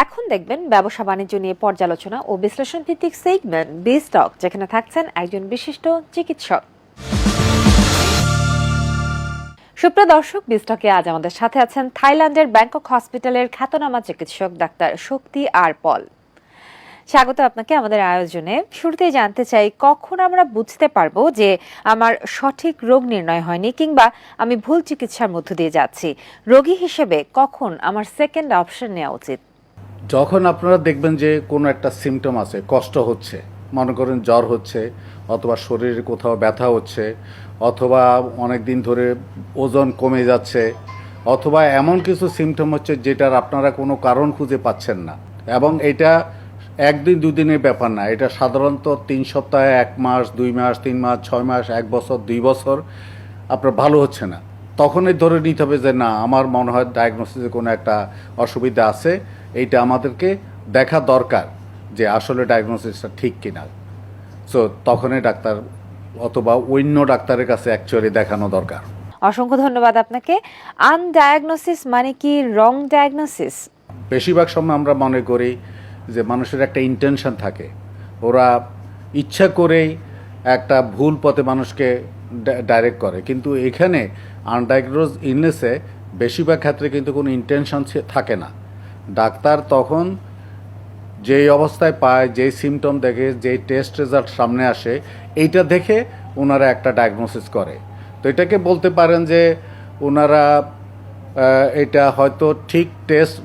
এখন দেখবেন ব্যবসা বাণিজ্য নিয়ে পর্যালোচনা ও বিশ্লেষণ ভিত্তিক সেগমেন্ট বিস্টক, যেখানে থাকছেন একজন বিশিষ্ট চিকিৎসক। সুপ্রিয় দর্শক, বিস্টকে আজ আমাদের সাথে আছেন থাইল্যান্ডের ব্যাংকক হসপিটালের খ্যাতনামা চিকিৎসক ডাক্তার শক্তি আর পল। স্বাগত আপনাকে আমাদের আয়োজনে। শুরুতেই জানতে চাই, কখন আমরা বুঝতে পারবো যে আমার সঠিক রোগ নির্ণয় হয়নি কিংবা আমি ভুল চিকিৎসার মধ্য দিয়ে যাচ্ছি? রোগী হিসেবে কখন আমার সেকেন্ড অপশন নেওয়া উচিত? যখন আপনারা দেখবেন যে কোনো একটা সিমটম আছে, কষ্ট হচ্ছে, মনে করেন জ্বর হচ্ছে, অথবা শরীরে কোথাও ব্যথা হচ্ছে, অথবা অনেক দিন ধরে ওজন কমে যাচ্ছে, অথবা এমন কিছু সিমটম হচ্ছে যেটার আপনারা কোনো কারণ খুঁজে পাচ্ছেন না, এবং এটা একদিন দুদিনের ব্যাপার না, এটা সাধারণত 3 সপ্তাহ, 1 মাস, 2 মাস, 3 মাস, 6 মাস, 1 বছর, 2 বছর আপনার ভালো হচ্ছে না, তখনই ধরে নিতে হবে যে না, আমার মনে হয় ডায়াগনোসিসে কোনো একটা অসুবিধা আছে, এইটা আমাদেরকে দেখা দরকার যে আসলে ডায়াগনোসিসটা ঠিক কিনা। সো তখনই ডাক্তার অথবা অন্য ডাক্তারের কাছে অ্যাকচুয়ালি দেখানো দরকার। অসংখ্য ধন্যবাদ আপনাকে। আনডায়াগনোসিস মানে কি রং ডায়াগনোসিস? বেশিরভাগ সময় আমরা মনে করি যে মানুষের একটা ইন্টেনশন থাকে, ওরা ইচ্ছা করেই একটা ভুল পথে মানুষকে ডাইরেক্ট করে, কিন্তু এখানে আনডায়াগনোজ ইলনেসে বেশিরভাগ ক্ষেত্রে কিন্তু কোনো ইন্টেনশন থাকে না। ডাক্তার তখন যেই অবস্থায় পায়, যেই সিমটম দেখে, যেই টেস্ট রেজাল্ট সামনে আসে, এইটা দেখে ওনারা একটা ডায়াগনোসিস করে। তো এটাকে বলতে পারেন যে ওনারা এটা হয়তো ঠিক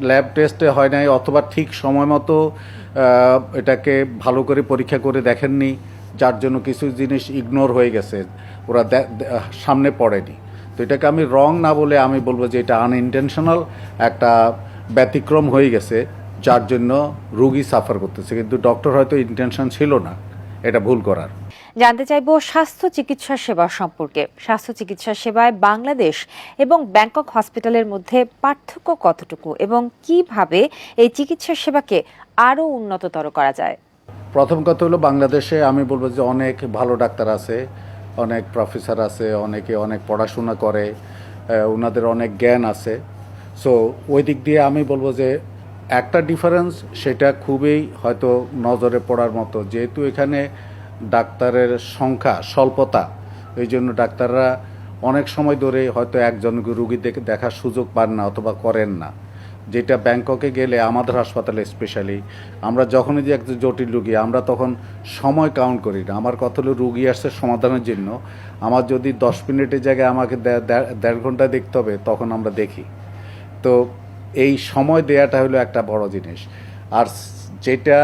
ল্যাব টেস্টে হয় নাই, অথবা ঠিক সময় মতো এটাকে ভালো করে পরীক্ষা করে দেখেননি, যার জন্য কিছু জিনিস ইগনোর হয়ে গেছে, ওরা সামনে পড়েনি। তো এটাকে আমি রং না বলে আমি বলবো যে এটা আনইনটেনশনাল একটা ব্যতিক্রম হয়ে গেছে, যার জন্য রোগী সাফার করতেছে, কিন্তু ডক্টর হয়তো ইন্টেনশন ছিল না এটা ভুল করার। জানতে চাইবো স্বাস্থ্য চিকিৎসা সেবা সম্পর্কে। স্বাস্থ্য চিকিৎসা সেবায় বাংলাদেশ এবং ব্যাংকক হসপিটালের মধ্যে পার্থক্য কতটুকু এবং কিভাবে এই চিকিৎসা সেবাকে আরও উন্নততর করা যায়? প্রথম কথা হলো, বাংলাদেশে আমি বলবো যে অনেক ভালো ডাক্তার আছে, অনেক প্রফেসর আছে, অনেকে অনেক পড়াশোনা করে, ওনাদের অনেক জ্ঞান আছে। সো ওই দিক দিয়ে আমি বলবো যে একটা ডিফারেন্স, সেটা খুবই হয়তো নজরে পড়ার মতো, যেহেতু এখানে ডাক্তারের সংখ্যা স্বল্পতা, এই জন্য ডাক্তাররা অনেক সময় ধরে হয়তো একজন রুগী দেখার সুযোগ পান না অথবা করেন না। যেটা ব্যাংককে গেলে আমাদের হাসপাতালে স্পেশালি, আমরা যখনই যে একটা জটিল রুগী, আমরা তখন সময় কাউন্ট করি না। আমার কথা হলো, রুগী আসছে সমাধানের জন্য, আমার যদি 10 মিনিটের জায়গায় আমাকে 1.5 ঘন্টা দেখতে হবে, তখন আমরা দেখি। তো এই সময় দেওয়াটা হলো একটা বড় জিনিস। আর যেটা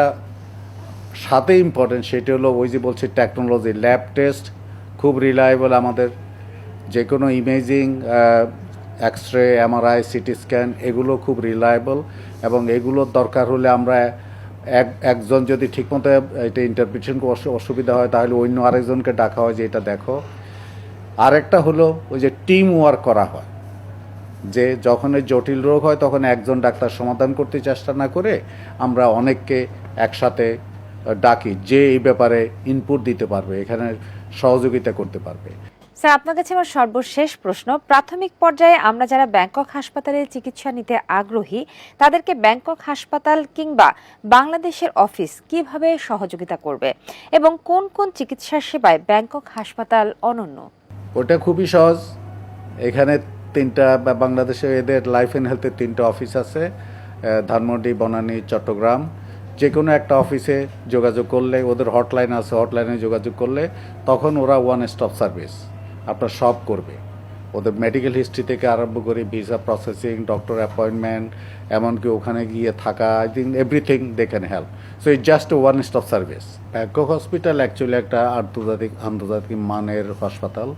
সাথে ইম্পর্টেন্ট, সেটা হলো ওই যে বলছে টেকনোলজি, ল্যাব টেস্ট খুব রিলায়েবল আমাদের। যে কোনো imaging, x ray, MRI, CT scan, এগুলো খুব রিলায়েবল, এবং এগুলোর দরকার হলে আমরা একজন যদি ঠিকমতো এটা ইন্টারপ্রিটেশন অসুবিধা হয়, তাহলে অন্য আরেকজনকে ডাকা হয় যে এটা দেখো। আরেকটা হলো ওই যে টিম ওয়ার্ক করা হয়, যে যখন জটিল রোগ হয় তখন একজন ডাক্তার সমাধান করতে চেষ্টা না করে আমরা অনেককে একসাথে ডাকি, যে এই ব্যাপারে ইনপুট দিতে পারবে, এখানে সহযোগিতা করতে পারবে। স্যার, আপনার কাছে আমার সর্বশেষ প্রশ্ন। প্রাথমিক পর্যায়ে আমরা যারা ব্যাংকক হাসপাতালে চিকিৎসা নিতে আগ্রহী, তাদেরকে ব্যাংকক হাসপাতাল কিংবা বাংলাদেশের অফিস কিভাবে সহযোগিতা করবে এবং কোন কোন চিকিৎসা সেবায় ব্যাংকক হাসপাতাল অনন্য? ওটা খুবই সহজ। এখানে 3টা, বাংলাদেশে এদের লাইফ অ্যান্ড হেলথের 3টা অফিস আছে, ধানমন্ডি, বনানী, চট্টগ্রাম। যে কোনো একটা অফিসে যোগাযোগ করলে, ওদের হটলাইন আছে, হটলাইনে যোগাযোগ করলে তখন ওরা ওয়ান স্টপ সার্ভিস আপনার সব করবে। ওদের মেডিকেল হিস্ট্রি থেকে আরম্ভ করে ভিসা প্রসেসিং, ডক্টর অ্যাপয়েন্টমেন্ট, এমনকি ওখানে গিয়ে থাকা, I think everything they can help. So it just one stop service. Bangkok hospital actually একটা আন্তর্জাতিক মানের হাসপাতাল।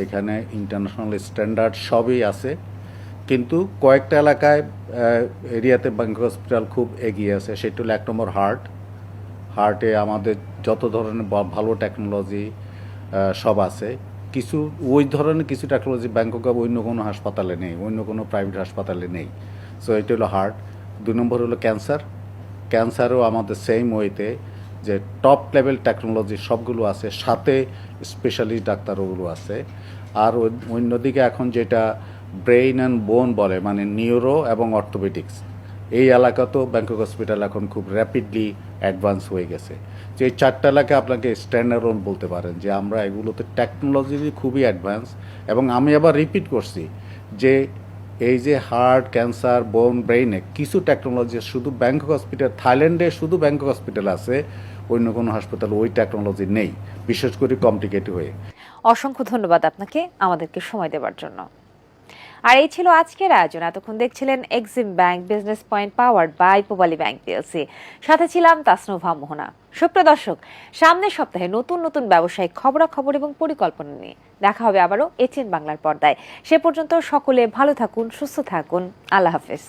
এখানে ইন্টারন্যাশনাল স্ট্যান্ডার্ড সবই আছে, কিন্তু কয়েকটা এলাকায় এরিয়াতে ব্যাংকক হসপিটাল খুব এগিয়ে আছে। সেটা হলো 1 নম্বর হার্টে আমাদের যত ধরনের ভালো টেকনোলজি সব আছে। কিছু ওই ধরনের কিছু টেকনোলজি ব্যাংককে অন্য কোনো হাসপাতালে নেই, অন্য কোনো প্রাইভেট হাসপাতালে নেই। সো এটা হলো হার্ট। 2 নম্বর হলো ক্যান্সারও আমাদের সেম ওয়েতে, যে টপ লেভেল টেকনোলজি সবগুলো আছে, সাথে স্পেশালিস্ট ডাক্তারগুলো আছে। আর অন্যদিকে এখন যেটা ব্রেইন অ্যান্ড বোন বলে, মানে নিউরো এবং অর্থোপেডিক্স, এই এলাকাতেও ব্যাংকক হসপিটাল এখন খুব র্যাপিডলি অ্যাডভান্স হয়ে গেছে। যে এই 4টা এলাকা আপনাকে স্ট্যান্ডার্ড বলতে পারেন যে আমরা এগুলোতে টেকনোলজি খুবই অ্যাডভান্স। এবং আমি আবার রিপিট করছি যে এই যে হার্ট, ক্যান্সার, বোন, ব্রেইনে কিছু টেকনোলজি শুধু ব্যাংকক হসপিটাল, থাইল্যান্ডে শুধু ব্যাংকক হসপিটাল আছে, অন্য কোনো হাসপাতাল ওই টেকনোলজি নেই, বিশেষ করে কমপ্লিকেটেড হয়ে। অসংখ্য ধন্যবাদ আপনাকে আমাদেরকে সময় দেওয়ার জন্য। আর এই ছিল আজকের আয়োজন। এতক্ষণ দেখছিলেন Exim bank business point powered by Pubali bank PLC. সাথে ছিলাম তাসনুভা মোহনা। সুপ্রিয় দর্শক, সামনের সপ্তাহে নতুন নতুন ব্যবসায়িক খবরাখবর এবং পরিকল্পনা নিয়ে দেখা হবে আবারও এটিএন বাংলার পর্দায়। সে পর্যন্ত সকলে ভালো থাকুন, সুস্থ থাকুন। আল্লাহ হাফেজ।